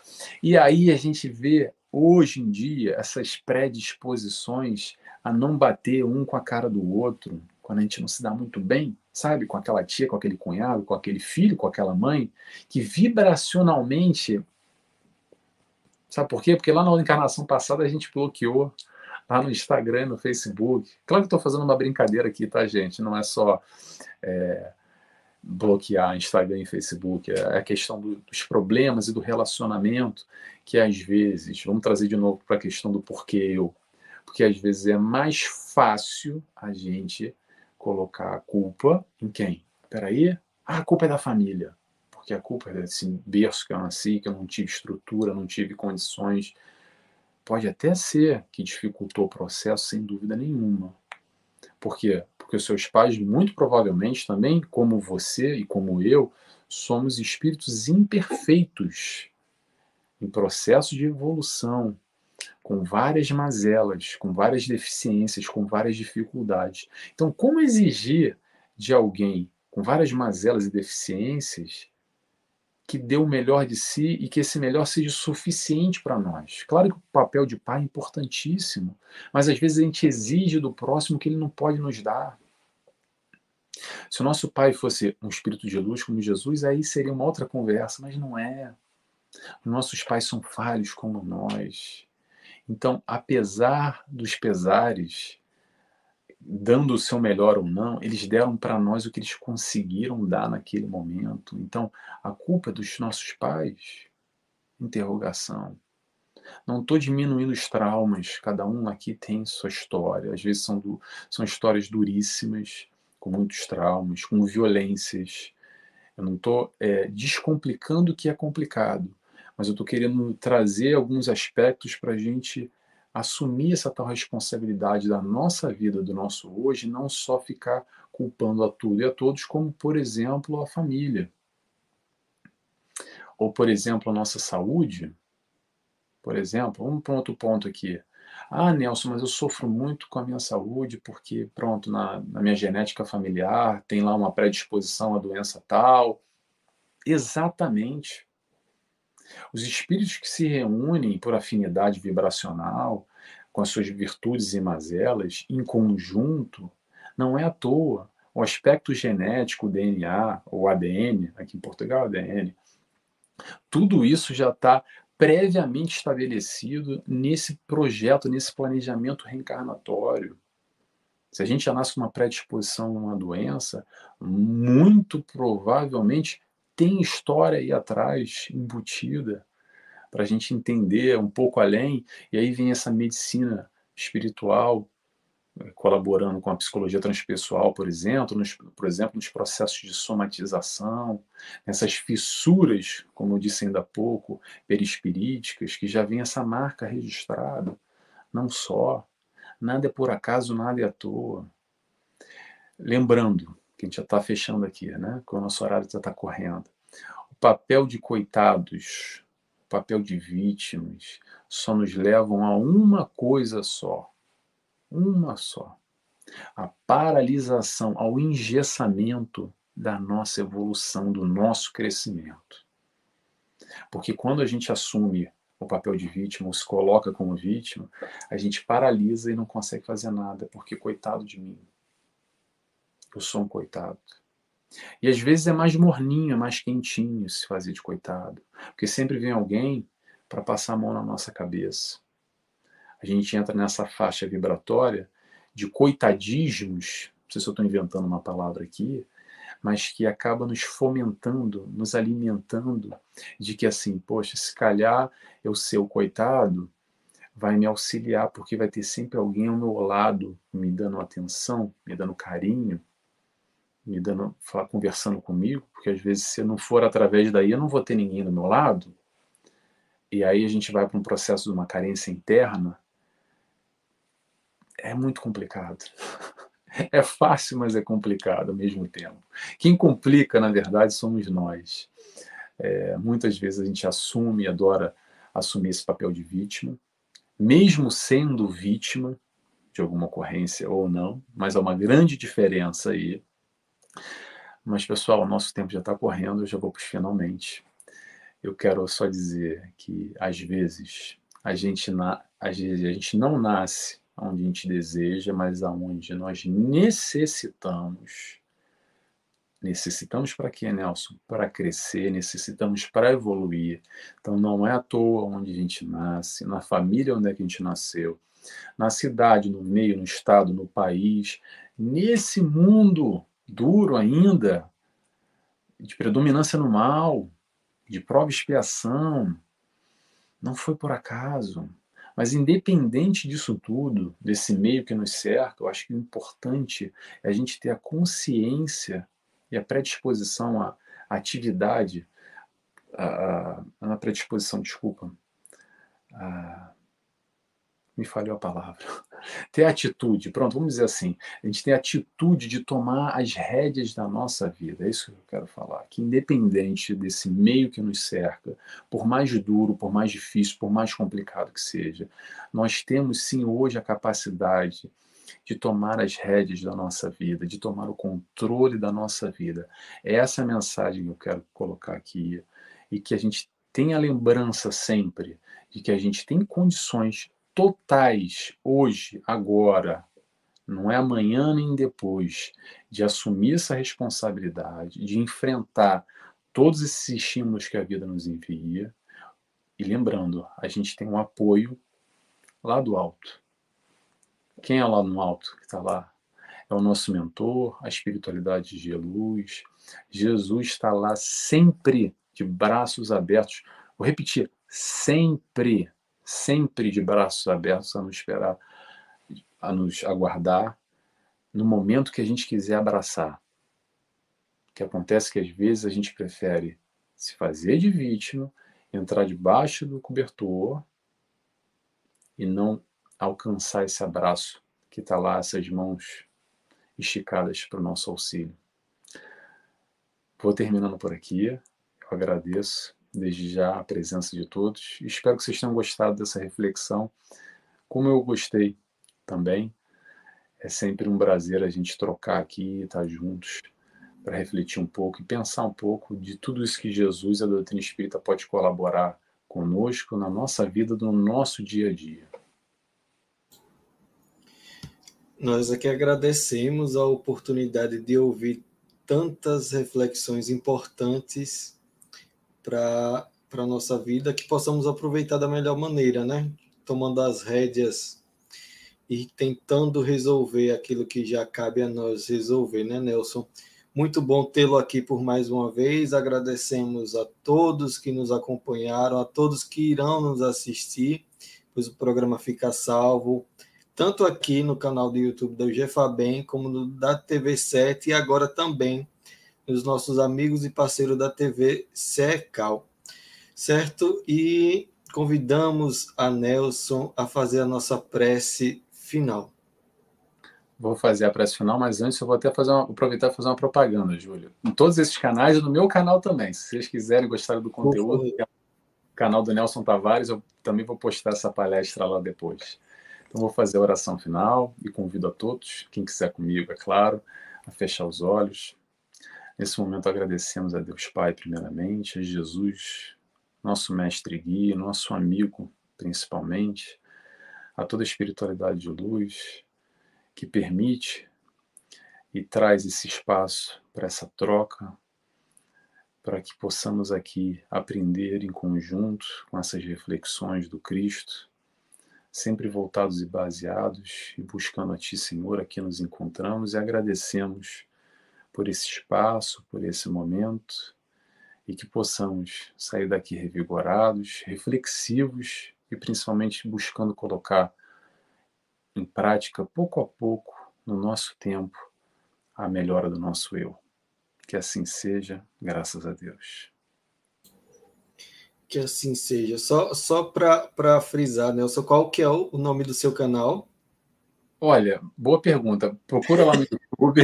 E aí a gente vê, hoje em dia, essas predisposições a não bater um com a cara do outro, quando a gente não se dá muito bem, sabe? Com aquela tia, com aquele cunhado, com aquele filho, com aquela mãe, que vibracionalmente. Sabe por quê? Porque lá na encarnação passada a gente bloqueou lá no Instagram, no Facebook. Claro que estou fazendo uma brincadeira aqui, tá, gente? Não é só bloquear Instagram e Facebook, é a questão dos problemas e do relacionamento, que às vezes, vamos trazer de novo para a questão do porquê eu, porque às vezes é mais fácil a gente colocar a culpa em quem? Peraí, a culpa é da família, porque a culpa é desse berço que eu nasci, que eu não tive estrutura, não tive condições. Pode até ser que dificultou o processo, sem dúvida nenhuma. Por quê? Porque os seus pais, muito provavelmente também, como você e como eu, somos espíritos imperfeitos, em processo de evolução, com várias mazelas, com várias deficiências, com várias dificuldades. Então, como exigir de alguém com várias mazelas e deficiências que dê o melhor de si e que esse melhor seja suficiente para nós? Claro que o papel de pai é importantíssimo, mas às vezes a gente exige do próximo que ele não pode nos dar. Se o nosso pai fosse um espírito de luz como Jesus, aí seria uma outra conversa, mas não é. Os nossos pais são falhos como nós. Então, apesar dos pesares, dando o seu melhor ou não, eles deram para nós o que eles conseguiram dar naquele momento. Então, a culpa é dos nossos pais? Interrogação. Não estou diminuindo os traumas, cada um aqui tem sua história. Às vezes são histórias duríssimas, com muitos traumas, com violências. Eu não estou descomplicando o que é complicado, mas eu estou querendo trazer alguns aspectos para a gente assumir essa tal responsabilidade da nossa vida, do nosso hoje, e não só ficar culpando a tudo e a todos, como, por exemplo, a família. Ou, por exemplo, a nossa saúde. Por exemplo, vamos para um outro ponto aqui. Ah, Nelson, mas eu sofro muito com a minha saúde porque, pronto, na minha genética familiar tem lá uma predisposição à doença tal. Exatamente. Os espíritos que se reúnem por afinidade vibracional, com as suas virtudes e mazelas, em conjunto, não é à toa. O aspecto genético, o DNA, ou ADN, aqui em Portugal, ADN, tudo isso já está previamente estabelecido nesse projeto, nesse planejamento reencarnatório. Se a gente já nasce com uma predisposição a uma doença, muito provavelmente tem história aí atrás, embutida, para a gente entender um pouco além, e aí vem essa medicina espiritual, colaborando com a psicologia transpessoal, por exemplo, nos processos de somatização, nessas fissuras, como eu disse ainda há pouco, perispiríticas, que já vem essa marca registrada. Não só, nada é por acaso, nada é à toa. Lembrando, que a gente já está fechando aqui, né? Que o nosso horário já está correndo. O papel de coitados, o papel de vítimas, só nos levam a uma coisa só. Uma só. A paralisação, ao engessamento da nossa evolução, do nosso crescimento. Porque quando a gente assume o papel de vítima, ou se coloca como vítima, a gente paralisa e não consegue fazer nada, porque coitado de mim. Eu sou um coitado. E às vezes é mais morninho, é mais quentinho se fazer de coitado. Porque sempre vem alguém para passar a mão na nossa cabeça. A gente entra nessa faixa vibratória de coitadismos, não sei se eu estou inventando uma palavra aqui, mas que acaba nos fomentando, nos alimentando de que assim, poxa, se calhar eu ser o coitado vai me auxiliar, porque vai ter sempre alguém ao meu lado me dando atenção, me dando carinho, me dando, conversando comigo, porque às vezes se não for através daí eu não vou ter ninguém do meu lado, e aí a gente vai para um processo de uma carência interna, é muito complicado. É fácil, mas é complicado ao mesmo tempo. Quem complica, na verdade, somos nós. Muitas vezes a gente assume, adora assumir esse papel de vítima, mesmo sendo vítima de alguma ocorrência ou não, mas há uma grande diferença aí. Mas, pessoal, o nosso tempo já está correndo, eu já vou para os finalmente. Eu quero só dizer que, às vezes, a gente não nasce onde a gente deseja, mas aonde nós necessitamos. Necessitamos para quê, Nelson? Para crescer, necessitamos para evoluir. Então não é à toa onde a gente nasce, na família onde é que a gente nasceu, na cidade, no meio, no estado, no país, nesse mundo duro ainda, de predominância no mal, de prova e expiação, não foi por acaso. Mas independente disso tudo, desse meio que nos cerca, eu acho que o importante é a gente ter a consciência e a predisposição à atividade, na predisposição, desculpa, me falhou a palavra. Ter atitude, pronto, vamos dizer assim, a gente tem a atitude de tomar as rédeas da nossa vida, é isso que eu quero falar, que independente desse meio que nos cerca, por mais duro, por mais difícil, por mais complicado que seja, nós temos sim hoje a capacidade de tomar as rédeas da nossa vida, de tomar o controle da nossa vida. É essa mensagem que eu quero colocar aqui, e que a gente tenha a lembrança sempre de que a gente tem condições totais hoje, agora, não é amanhã nem depois, de assumir essa responsabilidade, de enfrentar todos esses estímulos que a vida nos envia. E lembrando, a gente tem um apoio lá do alto. Quem é lá no alto que está lá? É o nosso mentor, a espiritualidade de luz. Jesus está lá sempre de braços abertos. Vou repetir, sempre, sempre de braços abertos a nos esperar, a nos aguardar no momento que a gente quiser abraçar. O que acontece é que às vezes a gente prefere se fazer de vítima, entrar debaixo do cobertor e não alcançar esse abraço que está lá, essas mãos esticadas para o nosso auxílio. Vou terminando por aqui. Eu agradeço desde já a presença de todos. Espero que vocês tenham gostado dessa reflexão, como eu gostei também. É sempre um prazer a gente trocar aqui, estar juntos, para refletir um pouco e pensar um pouco de tudo isso que Jesus e a doutrina espírita pode colaborar conosco na nossa vida, no nosso dia a dia. Nós aqui agradecemos a oportunidade de ouvir tantas reflexões importantes para a nossa vida, que possamos aproveitar da melhor maneira, né? Tomando as rédeas e tentando resolver aquilo que já cabe a nós resolver, né, Nelson? Muito bom tê-lo aqui por mais uma vez. Agradecemos a todos que nos acompanharam, a todos que irão nos assistir, pois o programa fica salvo, tanto aqui no canal do YouTube da UGFABEM, como no da TV7 e agora também nos nossos amigos e parceiros da TV Secal, certo? E convidamos a Nelson a fazer a nossa prece final. Vou fazer a prece final, mas antes eu vou até aproveitar e fazer uma propaganda, Júlio. Em todos esses canais e no meu canal também. Se vocês quiserem gostar do conteúdo, o canal do Nelson Tavares, eu também vou postar essa palestra lá depois. Então vou fazer a oração final e convido a todos, quem quiser comigo, é claro, a fechar os olhos. Nesse momento agradecemos a Deus Pai, primeiramente, a Jesus, nosso mestre e guia, nosso amigo, principalmente, a toda a espiritualidade de luz, que permite e traz esse espaço para essa troca, para que possamos aqui aprender em conjunto com essas reflexões do Cristo, sempre voltados e baseados e buscando a Ti, Senhor, aqui nos encontramos e agradecemos por esse espaço, por esse momento, e que possamos sair daqui revigorados, reflexivos e principalmente buscando colocar em prática, pouco a pouco, no nosso tempo, a melhora do nosso eu. Que assim seja, graças a Deus. Que assim seja. Só para frisar, Nelson, qual que é o nome do seu canal? Olha, boa pergunta. Procura lá no YouTube.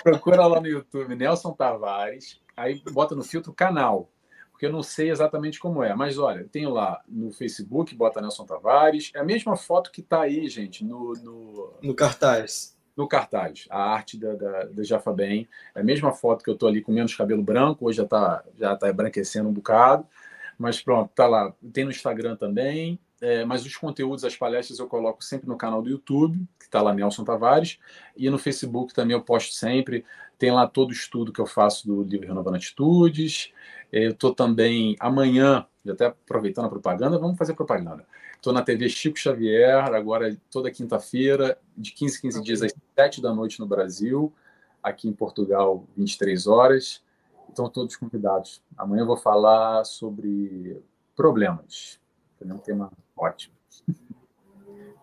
Procura lá no YouTube, Nelson Tavares. Aí bota no filtro canal, porque eu não sei exatamente como é. Mas olha, tenho lá no Facebook, bota Nelson Tavares. É a mesma foto que está aí, gente, No cartaz. no cartaz. A arte da Jafabem. É a mesma foto que eu estou ali com menos cabelo branco. Hoje já tá embranquecendo um bocado. Mas pronto, tá lá. Tem no Instagram também. Mas os conteúdos, as palestras, eu coloco sempre no canal do YouTube, que está lá Nelson Tavares, e no Facebook também eu posto sempre. Tem lá todo o estudo que eu faço do livro Renovando Atitudes. Eu estou também, amanhã, até aproveitando a propaganda, vamos fazer propaganda. Estou na TV Chico Xavier, agora toda quinta-feira, de 15 em 15 dias, às 7 da noite no Brasil, aqui em Portugal, 23 horas. Estão todos convidados. Amanhã eu vou falar sobre problemas. É um tema ótimo.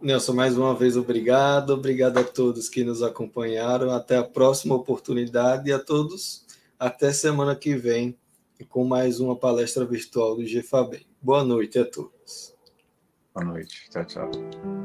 Nelson, mais uma vez, obrigado. Obrigado a todos que nos acompanharam. Até a próxima oportunidade e a todos até semana que vem com mais uma palestra virtual do GFABEM. Boa noite a todos. Boa noite. Tchau, tchau.